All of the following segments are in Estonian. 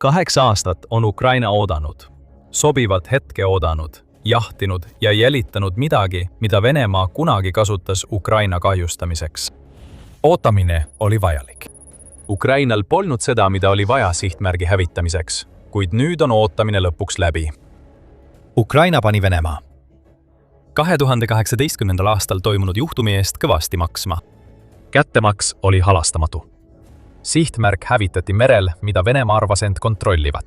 8 aastat on Ukraina oodanud, sobivat hetke oodanud, jahtinud ja jälitanud midagi, mida Venemaa kunagi kasutas Ukraina kahjustamiseks. Ootamine oli vajalik. Ukrainal polnud seda, mida oli vaja sihtmärgi hävitamiseks, kuid nüüd on ootamine lõpuks läbi. Ukraina pani Venemaa 2018. aastal toimunud juhtumi eest kõvasti maksma. Kättemaks oli halastamatu. Sihtmärk hävitati merel, mida Venemaa arvas end kontrollivat.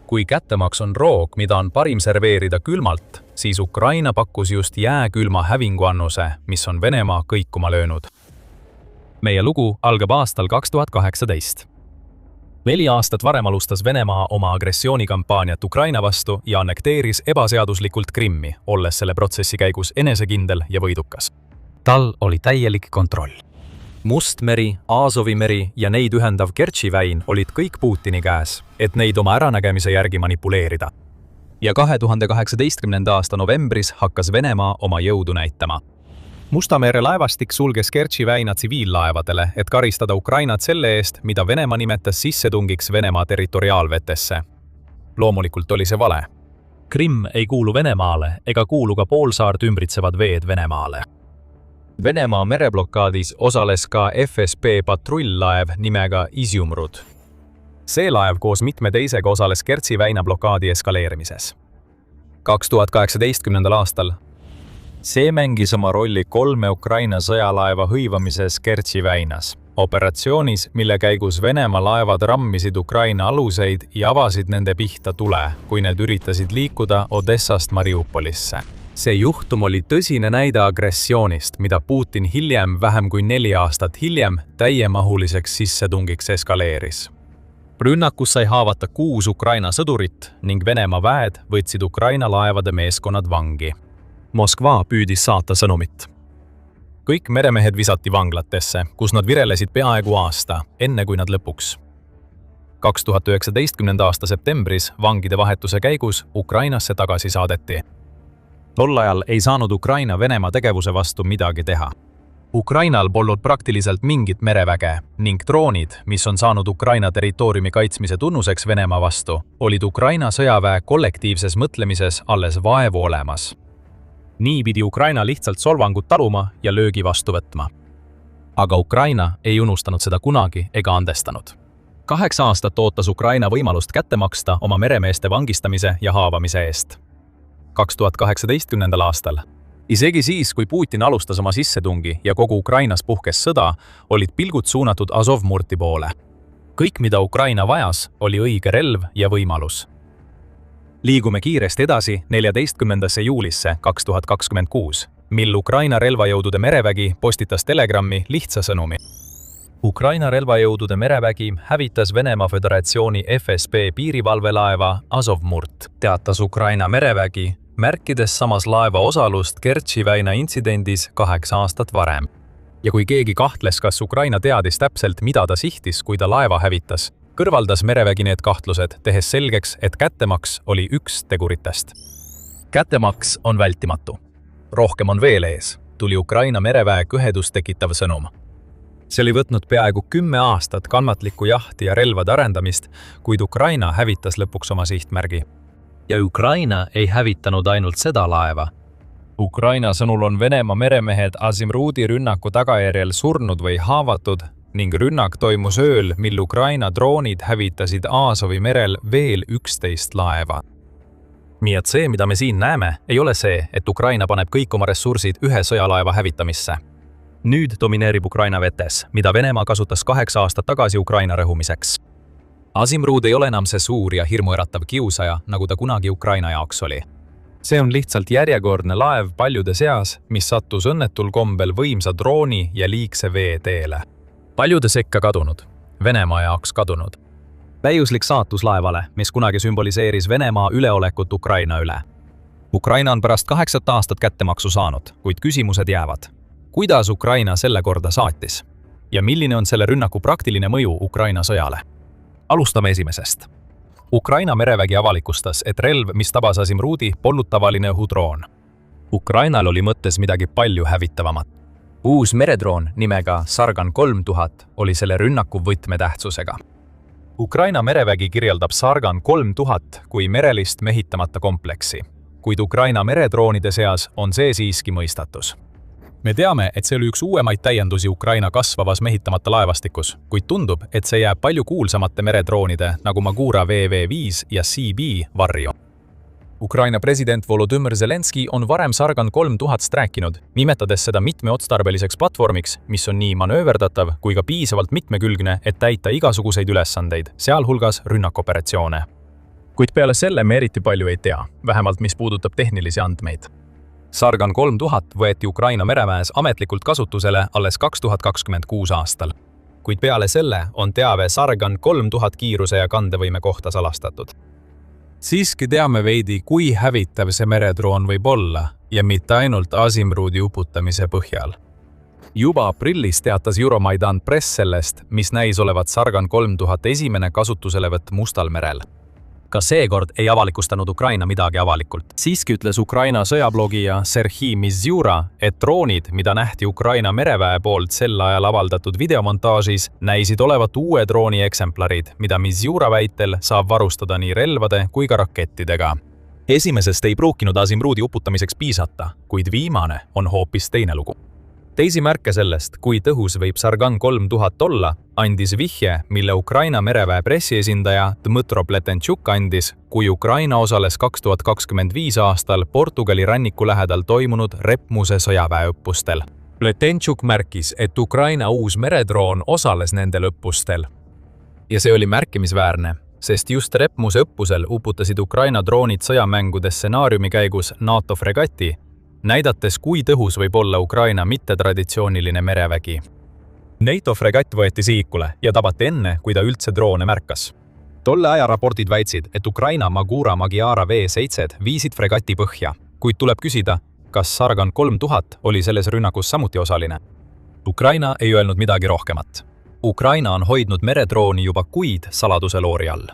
Kui kättemaks on roog, mida on parim serveerida külmalt, siis Ukraina pakkus just jääkülma hävinguannuse, mis on Venemaa kõikuma löönud. Meie lugu algab aastal 2018. 4 aastat varem alustas Venemaa oma agressioonikampaaniat Ukraina vastu ja annekteeris ebaseaduslikult Krimmi, olles selle protsessi käigus enesekindel ja võidukas. Tal oli täielik kontroll. Mustmeri, Aasovi meri ja neid ühendav Kertši väin olid kõik Putini käes, et neid oma äranägemise järgi manipuleerida. Ja 2018. aasta novembris hakkas Venemaa oma jõudu näitama. Musta mere laevastik sulges Kertši väina tsiviillaevadele, et karistada Ukrainat selle eest, mida Venemaa nimetas sissetungiks Venemaa territoriaalvetesse. Loomulikult oli see vale. Krimm ei kuulu Venemaale ega kuulu ka poolsaart ümbritsevad veed Venemaale. Venemaa mereblokaadis osales ka FSB patrull-laev nimega Izjumrud. See laev koos mitme teisega osales Kertši väina blokaadi eskaleerimises. 2018. aastal see mängis oma rolli 3 Ukraina sõjalaeva hõivamises Kertši väinas. Operatsioonis, mille käigus Venemaa laevad rammisid Ukraina aluseid ja avasid nende pihta tule, kui need üritasid liikuda Odessast Mariupolisse. See juhtum oli tõsine näide agressioonist, mida Putin hiljem, vähem kui 4 aastat hiljem, täiemahuliseks sissetungiks eskaleeris. Rünnakus sai haavata 6 Ukraina sõdurit ning Venemaa väed võtsid Ukraina laevade meeskonnad vangi. Moskva püüdis saata sõnumit. Kõik meremehed visati vanglatesse, kus nad virelesid peaaegu aasta, enne kui nad lõpuks. 2019. aasta septembris vangide vahetuse käigus Ukrainasse tagasi saadeti. Tol ajal ei saanud Ukraina Venemaa tegevuse vastu midagi teha. Ukrainal polnud praktiliselt mingit mereväge ning droonid, mis on saanud Ukraina territooriumi kaitsmise tunnuseks Venemaa vastu, olid Ukraina sõjaväe kollektiivses mõtlemises alles vaevu olemas. Nii pidi Ukraina lihtsalt solvangut taluma ja löögi vastu võtma. Aga Ukraina ei unustanud seda kunagi ega andestanud. 8 aastat ootas Ukraina võimalust kätte maksta oma meremeeste vangistamise ja haavamise eest. 2018. aastal. Isegi siis, kui Putin alustas oma sissetungi ja kogu Ukrainas puhkes sõda, olid pilgud suunatud Azovmurti poole. Kõik, mida Ukraina vajas, oli õige relv ja võimalus. Liigume kiiresti edasi 14. juulisse 2026, mil Ukraina relvajõudude merevägi postitas Telegrammi lihtsa sõnumi. Ukraina relvajõudude merevägi hävitas Venemaa Föderatsiooni FSB piirivalvelaeva Azovmurt, teatas Ukraina merevägi, märkides samas laeva osalust Kertši väina intsidendis 8 aastat varem. Ja kui keegi kahtles, kas Ukraina teadis täpselt, mida ta sihtis, kui ta laeva hävitas, kõrvaldas merevägi need kahtlused, tehes selgeks, et kättemaks oli üks teguritest. Kättemaks on vältimatu. Rohkem on veel ees, tuli Ukraina mereväe kõhedust tekitav sõnum. See oli võtnud peaaegu 10 aastat kannatlikku jahti ja relvade arendamist, kuid Ukraina hävitas lõpuks oma sihtmärgi. Ja Ukraina ei hävitanud ainult seda laeva. Ukraina sõnul on Venemaa meremehed Azimrudi rünnaku tagajärjel surnud või haavatud ning rünnak toimus ööl, mil Ukraina droonid hävitasid Aasovi merel veel 11 laeva. Nii et see, mida me siin näeme, ei ole see, et Ukraina paneb kõik oma ressursid ühe sõjalaeva hävitamisse. Nüüd domineerib Ukraina vetes, mida Venemaa kasutas 8 aastat tagasi Ukraina rõhumiseks. Azimrud ei ole enam see suur ja hirmuäratav kiusaja, nagu ta kunagi Ukraina jaoks oli. See on lihtsalt järjekordne laev paljude seas, mis sattus õnnetul kombel võimsa drooni ja liigse vee teele. Paljude sekka kadunud, Venemaa jaoks kadunud. Täiuslik saatus laevale, mis kunagi sümboliseeris Venemaa üleolekut Ukraina üle. Ukraina on pärast 8 aastat kättemaksu saanud, kuid küsimused jäävad. Kuidas Ukraina selle korda saatis? Ja milline on selle rünnaku praktiline mõju Ukraina sõjale? Alustame esimesest. Ukraina merevägi avalikustas, et relv, mis tabas Azimrudi, polnud tavaline õhudroon. Ukrainal oli mõttes midagi palju hävitavamat. Uus meredroon nimega Sargan 3000 oli selle rünnaku võtmetähtsusega. Ukraina merevägi kirjeldab Sargan 3000 kui merelist mehitamata kompleksi, kuid Ukraina meredroonide seas on see siiski mõistatus. Me teame, et see oli üks uuemaid täiendusi Ukraina kasvavas mehitamata laevastikus, kuid tundub, et see jääb palju kuulsamate meredroonide nagu Magura VV5 ja CB varju. Ukraina president Volodymyr Zelenski on varem Sargan 3000-st rääkinud, nimetades seda mitmeotstarbeliseks platvormiks, mis on nii manööverdatav kui ka piisavalt mitmekülgne, et täita igasuguseid ülesandeid, sealhulgas rünnakoperatsioone. Kuid peale selle me eriti palju ei tea, vähemalt mis puudutab tehnilisi andmeid. Sargan 3000 võeti Ukraina mereväes ametlikult kasutusele alles 2026 aastal. Kuid peale selle on teave Sargan 3000 kiiruse ja kandevõime kohta salastatud. Siiski teame veidi, kui hävitav see meredroon võib olla ja mitte ainult Azimrudi uputamise põhjal. Juba aprillis teatas Euromaidan Press sellest, mis näis olevat Sargan 3000 esimene kasutuselevõtt Mustal merel. Ka seekord ei avalikustanud Ukraina midagi avalikult. Siiski ütles Ukraina sõjablogija Serhii Mizjura, et droonid, mida nähti Ukraina mereväe poolt sel ajal avaldatud videomontaažis, näisid olevat uue drooni eksemplarid, mida Mizjura väitel saab varustada nii relvade kui ka rakettidega. Esimesest ei pruukinud Azimrudi uputamiseks piisata, kuid viimane on hoopis teine lugu. Teisi märke sellest, kui tõhus võib Sargan 3000 olla, andis vihje, mille Ukraina mereväe pressiesindaja Dmytro Pletenchuk andis, kui Ukraina osales 2025 aastal Portugali ranniku lähedal toimunud Repmuse sõjaväeõppustel. Pletenchuk märkis, et Ukraina uus meredroon osales nendel õppustel. Ja see oli märkimisväärne, sest just Repmuse õppusel uputasid Ukraina droonid sõjamängude stsenaariumi käigus NATO fregati, näidates, kui tõhus võib olla Ukraina mittetraditsiooniline merevägi. NATO fregatt võeti sihikule ja tabati enne, kui ta üldse droone märkas. Tolle aja raportid väitsid, et Ukraina Magura Magyar V7 viisid fregati põhja, kuid tuleb küsida, kas Sargan 3000 oli selles rünnakus samuti osaline. Ukraina ei öelnud midagi rohkemat. Ukraina on hoidnud meredrooni juba kuid saladuse loori all.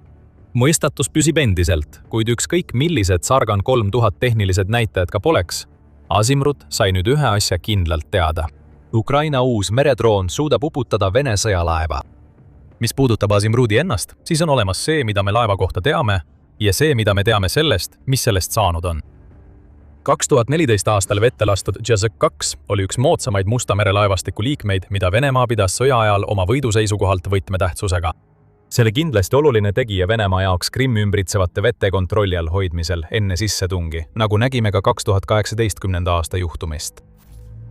Mõistatus püsib endiselt, kuid ükskõik millised Sargan 3000 tehnilised näitajad ka poleks, Azimrud sai nüüd ühe asja kindlalt teada. Ukraina uus meredroon suudab uputada Vene sõjalaeva. Mis puudutab Azimrudi ennast, siis on olemas see, mida me laeva kohta teame, ja see, mida me teame sellest, mis sellest saanud on. 2014 aastal vette lastud Jazek-2 oli üks moodsamaid Musta mere laevastiku liikmeid, mida Venemaa pidas sõja ajal oma võidu seisukohalt võtmetähtsusega. See oli kindlasti oluline tegija Venemaa jaoks Krimmi ümbritsevate vete kontrolli all hoidmisel enne sissetungi, nagu nägime ka 2018. aasta juhtumist.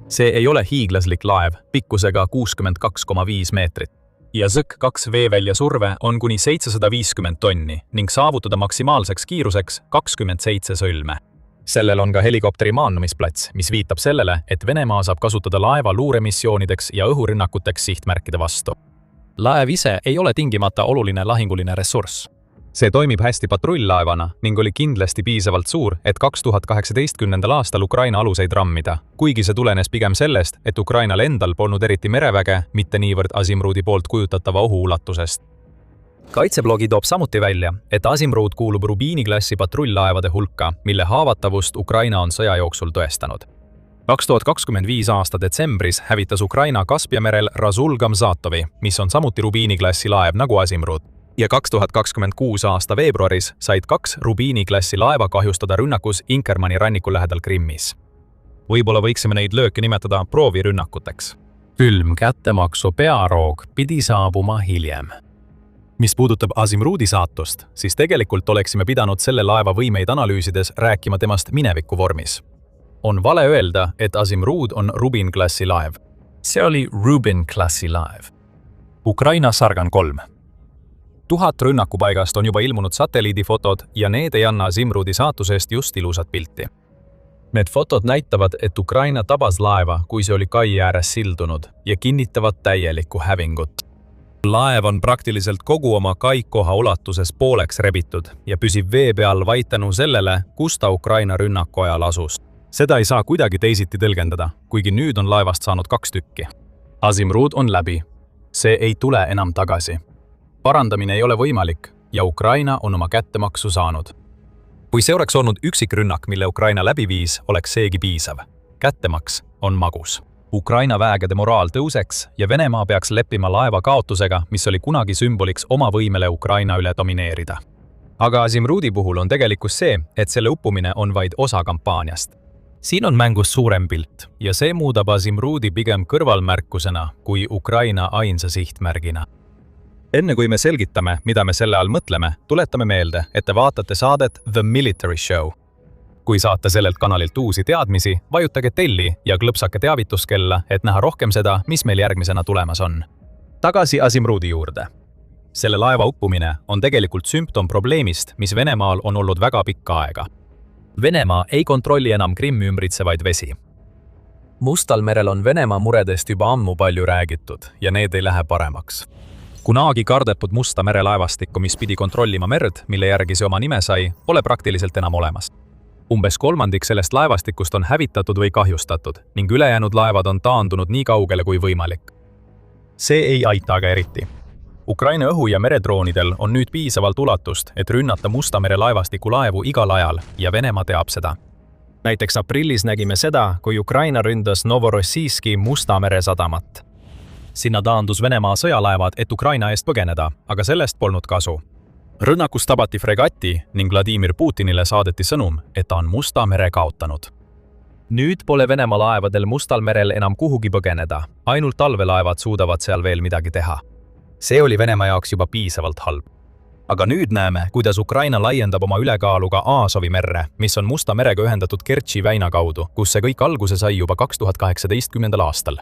See ei ole hiiglaslik laev, pikkusega 62,5 meetrit. Jazek-2 veevälja surve on kuni 750 tonni ning saavutada maksimaalseks kiiruseks 27 sõlme. Sellel on ka helikopteri maandumisplats, mis viitab sellele, et Venemaa saab kasutada laeva luuremissioonideks ja õhurünnakuteks sihtmärkide vastu. Laev ise ei ole tingimata oluline lahinguline ressurss. See toimib hästi patrull-laevana ning oli kindlasti piisavalt suur, et 2018. aastal Ukraina aluseid rammida, kuigi see tulenes pigem sellest, et Ukrainal endal polnud eriti mereväge, mitte niivõrd Azimrudi poolt kujutatava ohu ulatusest. Kaitseblogi toob samuti välja, et Azimrud kuulub Rubini-klassi patrull-laevade hulka, mille haavatavust Ukraina on sõja jooksul tõestanud. 2025 aasta detsembris hävitas Ukraina Kaspia merel Rasul Gamzatovi, mis on samuti Rubini-klassi laev nagu Azimrud. Ja 2026 aasta veebruaris said 2 Rubini-klassi laeva kahjustada rünnakus Inkermani ranniku lähedal Krimmis. Võib-olla võiksime neid lööke nimetada proovirünnakuteks. Külm kättemaksu pearoog pidi saabuma hiljem. Mis puudutab Azimrudi saatust, siis tegelikult oleksime pidanud selle laeva võimeid analüüsides rääkima temast mineviku vormis. On vale öelda, et Azimrud on Rubin-klassi laev. See oli Rubin-klassi laev. Ukraina Sargan 3. 1000 rünnakupaigast on juba ilmunud satelliidifotod ja need ei anna Azimrudi saatusest just ilusat pilti. Need fotod näitavad, et Ukraina tabas laeva, kui see oli kai ääres sildunud ja kinnitavad täielikku hävingut. Laev on praktiliselt kogu oma kaikoha ulatuses pooleks rebitud ja püsib vee peal vaid tänu sellele, kus ta Ukraina rünnaku ajal asus. Seda ei saa kuidagi teisiti tõlgendada, kuigi nüüd on laevast saanud 2 tükki. Azimrud on läbi. See ei tule enam tagasi. Parandamine ei ole võimalik ja Ukraina on oma kättemaksu saanud. Kui see oleks olnud üksik rünnak, mille Ukraina läbi viis, oleks seegi piisav. Kättemaks on magus. Ukraina väegede moraal tõuseks ja Venemaa peaks leppima laeva kaotusega, mis oli kunagi sümboliks oma võimele Ukraina üle domineerida. Aga Azimrudi puhul on tegelikkus see, et selle uppumine on vaid osa kampaaniast. Siin on mängus suurem pilt ja see muudab Azimrudi pigem kõrvalmärkusena kui Ukraina ainsa sihtmärgina. Enne kui me selgitame, mida me selle all mõtleme, tuletame meelde, et te vaatate saadet The Military Show. Kui saate sellelt kanalilt uusi teadmisi, vajutage telli ja klõpsake teavituskella, et näha rohkem seda, mis meil järgmisena tulemas on. Tagasi Azimrudi juurde. Selle laeva uppumine on tegelikult sümptom probleemist, mis Venemaal on olnud väga pikka aega. Venemaa ei kontrolli enam Krimmi ümbritsevaid vesi. Mustal merel on Venemaa muredest juba ammu palju räägitud ja need ei lähe paremaks. Kunagi kardetud Musta mere laevastikku, mis pidi kontrollima merd, mille järgi see oma nime sai, pole praktiliselt enam olemas. Umbes kolmandik sellest laevastikust on hävitatud või kahjustatud ning ülejäänud laevad on taandunud nii kaugele kui võimalik. See ei aita aga eriti. Ukraina õhu- ja meredroonidel on nüüd piisavalt ulatust, et rünnata Musta mere laevastiku laevu igal ajal ja Venemaa teab seda. Näiteks aprillis nägime seda, kui Ukraina ründas Novorossijski Musta mere sadamat. Sinna taandus Venemaa sõjalaevad, et Ukraina eest põgeneda, aga sellest polnud kasu. Rünnakus tabati fregati ning Vladimir Putinile saadeti sõnum, et ta on Musta mere kaotanud. Nüüd pole Venemaa laevadel Mustal merel enam kuhugi põgeneda, ainult talvelaevad suudavad seal veel midagi teha. See oli Venemaa jaoks juba piisavalt halb. Aga nüüd näeme, kuidas Ukraina laiendab oma ülekaaluga Aasovi merre, mis on Musta merega ühendatud Kertši väina kaudu, kus see kõik alguse sai juba 2018. aastal.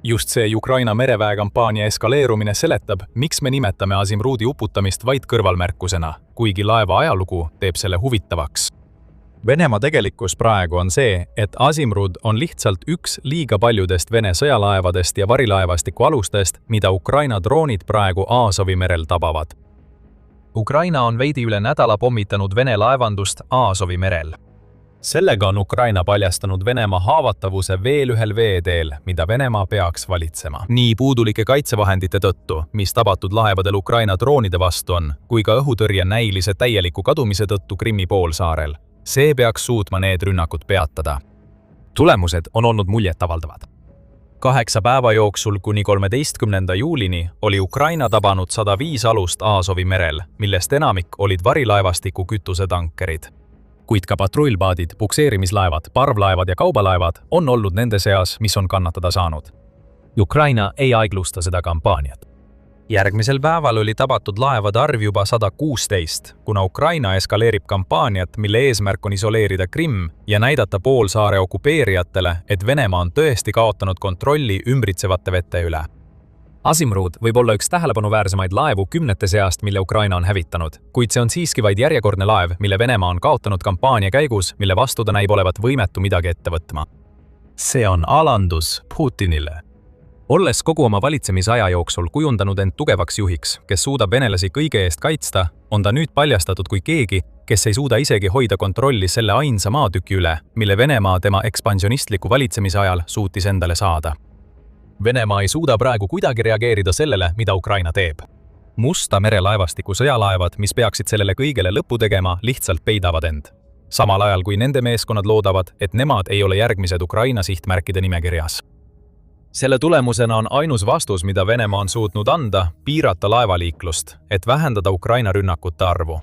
Just see Ukraina mereväe kampaania eskaleerumine seletab, miks me nimetame Azimrudi uputamist vaid kõrvalmärkusena, kuigi laeva ajalugu teeb selle huvitavaks. Venemaa tegelikkus praegu on see, et Azimrud on lihtsalt üks liiga paljudest Vene sõjalaevadest ja varilaevastiku alustest, mida Ukraina droonid praegu Aasovi merel tabavad. Ukraina on veidi üle nädala pommitanud Vene laevandust Aasovi merel. Sellega on Ukraina paljastanud Venemaa haavatavuse veel ühel veeteel, mida Venemaa peaks valitsema. Nii puudulike kaitsevahendite tõttu, mis tabatud laevadel Ukraina droonide vastu on, kui ka õhutõrje näilise täieliku kadumise tõttu Krimmi poolsaarel. See peaks suutma need rünnakud peatada. Tulemused on olnud muljetavaldavad. 8 päeva jooksul kuni 13. juulini oli Ukraina tabanud 105 alust Aasovi merel, millest enamik olid varilaevastiku kütusetankerid. Kuid ka patrullpaadid, pukseerimislaevad, parvlaevad ja kaubalaevad on olnud nende seas, mis on kannatada saanud. Ukraina ei aeglusta seda kampaaniat. Järgmisel päeval oli tabatud laevade arv juba 116, kuna Ukraina eskaleerib kampaaniat, mille eesmärk on isoleerida Krimm ja näidata poolsaare okupeerijatele, et Venemaa on tõesti kaotanud kontrolli ümbritsevate vete üle. Azimrud võib olla üks tähelepanuväärsemaid laevu kümnete seast, mille Ukraina on hävitanud, kuid see on siiski vaid järjekordne laev, mille Venemaa on kaotanud kampaania käigus, mille vastu ta näib olevat võimetu midagi ette võtma. See on alandus Putinile. Olles kogu oma valitsemisaja jooksul kujundanud end tugevaks juhiks, kes suudab venelasi kõige eest kaitsta, on ta nüüd paljastatud kui keegi, kes ei suuda isegi hoida kontrolli selle ainsa maatüki üle, mille Venemaa tema ekspansionistliku valitsemise ajal suutis endale saada. Venemaa ei suuda praegu kuidagi reageerida sellele, mida Ukraina teeb. Musta mere laevastiku sõjalaevad, mis peaksid sellele kõigele lõppu tegema, lihtsalt peidavad end. Samal ajal kui nende meeskonnad loodavad, et nemad ei ole järgmised Ukraina sihtmärkide nimekirjas. Selle tulemusena on ainus vastus, mida Venemaa on suutnud anda, piirata laevaliiklust, et vähendada Ukraina rünnakute arvu.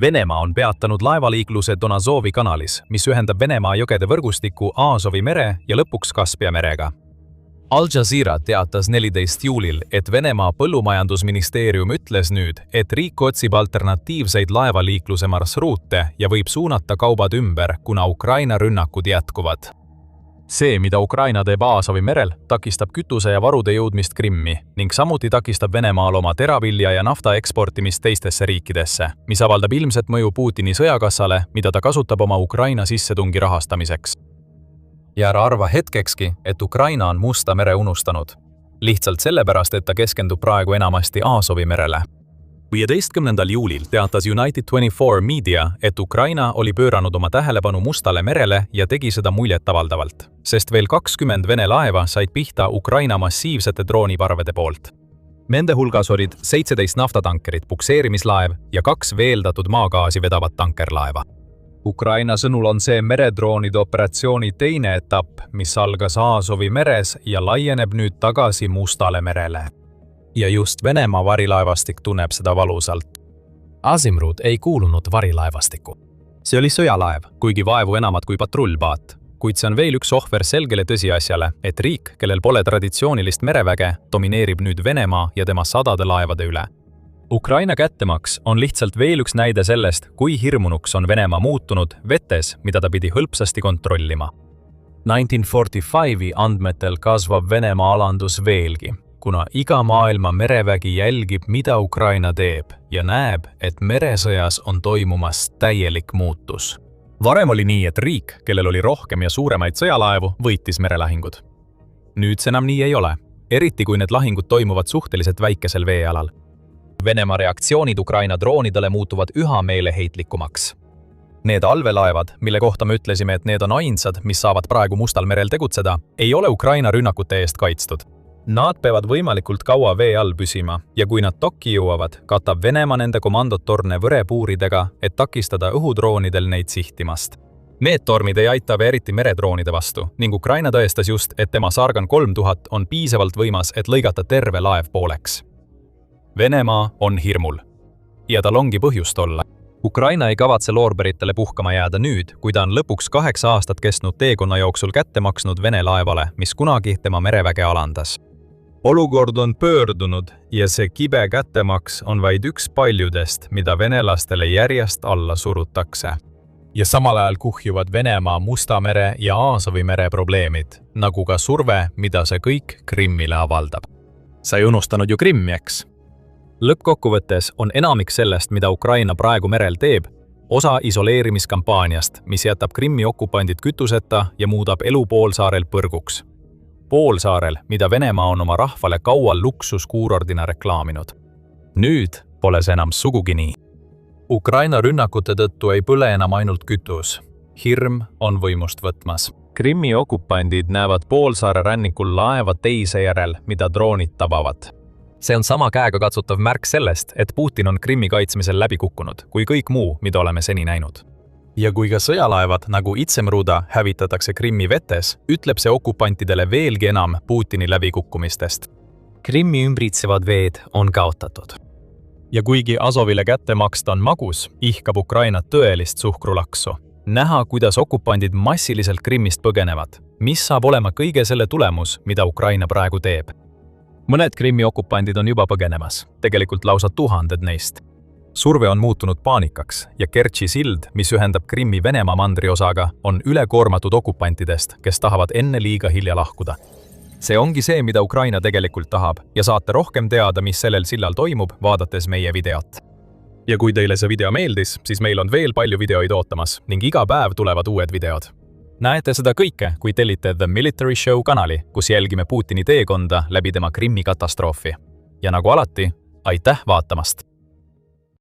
Venemaa on peatanud laevaliikluse Donazovi kanalis, mis ühendab Venemaa jõgede võrgustiku Aasovi mere ja lõpuks Kaspia merega. Al Jazeera teatas 14. juulil, et Venemaa põllumajandusministeerium ütles nüüd, et riik otsib alternatiivseid laevaliikluse marsruute ja võib suunata kaubad ümber, kuna Ukraina rünnakud jätkuvad. See, mida Ukraina teeb Aasovi merel, takistab kütuse ja varude jõudmist Krimmi ning samuti takistab Venemaal oma teravilja ja nafta eksportimist teistesse riikidesse, mis avaldab ilmset mõju Putini sõjakassale, mida ta kasutab oma Ukraina sissetungi rahastamiseks. Ja ära arva hetkekski, et Ukraina on Musta mere unustanud. Lihtsalt sellepärast, et ta keskendub praegu enamasti Aasovi merele. 15. juulil teatas United24 Media, et Ukraina oli pööranud oma tähelepanu Mustale merele ja tegi seda muljetavaldavalt, sest veel 20 Vene laeva said pihta Ukraina massiivsete drooniparvede poolt. Nende hulgas olid 17 naftatankerit, pukseerimislaev ja 2 veeldatud maagaasi vedavat tankerlaeva. Ukraina sõnul on see meredroonide operatsiooni teine etapp, mis algas Aasovi meres ja laieneb nüüd tagasi Mustale merele. Ja just Venemaa varilaevastik tunneb seda valusalt. Azimrud ei kuulunud varilaevastikku. See oli sõjalaev, kuigi vaevu enamat kui patrullpaat. Kuid see on veel üks ohver selgele tõsiasjale, et riik, kellel pole traditsioonilist mereväge, domineerib nüüd Venemaa ja tema sadade laevade üle. Ukraina kättemaks on lihtsalt veel üks näide sellest, kui hirmunuks on Venemaa muutunud vetes, mida ta pidi hõlpsasti kontrollima. 1945 andmetel kasvab Venemaa alandus veelgi, kuna iga maailma merevägi jälgib, mida Ukraina teeb ja näeb, et meresõjas on toimumas täielik muutus. Varem oli nii, et riik, kellel oli rohkem ja suuremaid sõjalaevu, võitis merelahingud. Nüüd see enam nii ei ole, eriti kui need lahingud toimuvad suhteliselt väikesel veealal. Venemaa reaktsioonid Ukraina droonidele muutuvad üha meeleheitlikumaks. Need allveelaevad, mille kohta me ütlesime, et need on ainsad, mis saavad praegu Mustal merel tegutseda, ei ole Ukraina rünnakute eest kaitstud. Nad peavad võimalikult kaua vee all püsima ja kui nad dokki jõuavad, katab Venemaa nende komandotorne võrepuuridega, et takistada õhudroonidel neid sihtimast. Need tormid ei aita eriti meredroonide vastu ning Ukraina tõestas just, et tema Sargan 3000 on piisavalt võimas, et lõigata terve laev pooleks. Venemaa on hirmul. Ja tal ongi põhjust olla. Ukraina ei kavatse loorberitele puhkama jääda nüüd, kui ta on lõpuks 8 aastat kestnud teekonna jooksul kätte maksnud Vene laevale, mis kunagi tema mereväge alandas. Olukord on pöördunud ja see kibe kättemaks on vaid üks paljudest, mida venelastele järjest alla surutakse. Ja samal ajal kuhjuvad Venemaa Musta mere ja Aasovi mere probleemid, nagu ka surve, mida see kõik Krimmile avaldab. Sa ei unustanud ju Krimmi, eks? Lõppkokkuvõttes on enamik sellest, mida Ukraina praegu merel teeb, osa isoleerimiskampaaniast, mis jätab Krimmi okupandid kütuseta ja muudab elu poolsaarel põrguks. Poolsaarel, mida Venemaa on oma rahvale kaual luksuskuurordina reklaaminud. Nüüd pole see enam sugugi nii. Ukraina rünnakute tõttu ei põle enam ainult kütus. Hirm on võimust võtmas. Krimmi okupandid näevad poolsaare rannikul laeva teise järel, mida droonid tabavad. See on sama käega katsutav märk sellest, et Putin on Krimmi kaitsmisel läbi kukkunud, kui kõik muu, mida oleme seni näinud. Ja kui ka sõjalaevad nagu Itsemruda hävitatakse Krimmi vetes, ütleb see okupantidele veelgi enam Putini läbikukkumistest. Krimmi ümbritsevad veed on kaotatud. Ja kuigi Azovile kätte maksta on magus, ihkab Ukraina tõelist suhkrulaksu. Näha, kuidas okupandid massiliselt Krimmist põgenevad, mis saab olema kõige selle tulemus, mida Ukraina praegu teeb. Mõned Krimmi okupandid on juba põgenemas, tegelikult lausa 1000 neist. Surve on muutunud paanikaks ja Kertši sild, mis ühendab Krimmi Venemaa mandriosaga, on ülekoormatud okupantidest, kes tahavad enne liiga hilja lahkuda. See ongi see, mida Ukraina tegelikult tahab ja saate rohkem teada, mis sellel sillal toimub, vaadates meie videot. Ja kui teile see video meeldis, siis meil on veel palju videoid ootamas ning iga päev tulevad uued videod. Näete seda kõike, kui tellite The Military Show kanali, kus jälgime Putini teekonda läbi tema Krimmi katastroofi. Ja nagu alati, aitäh vaatamast!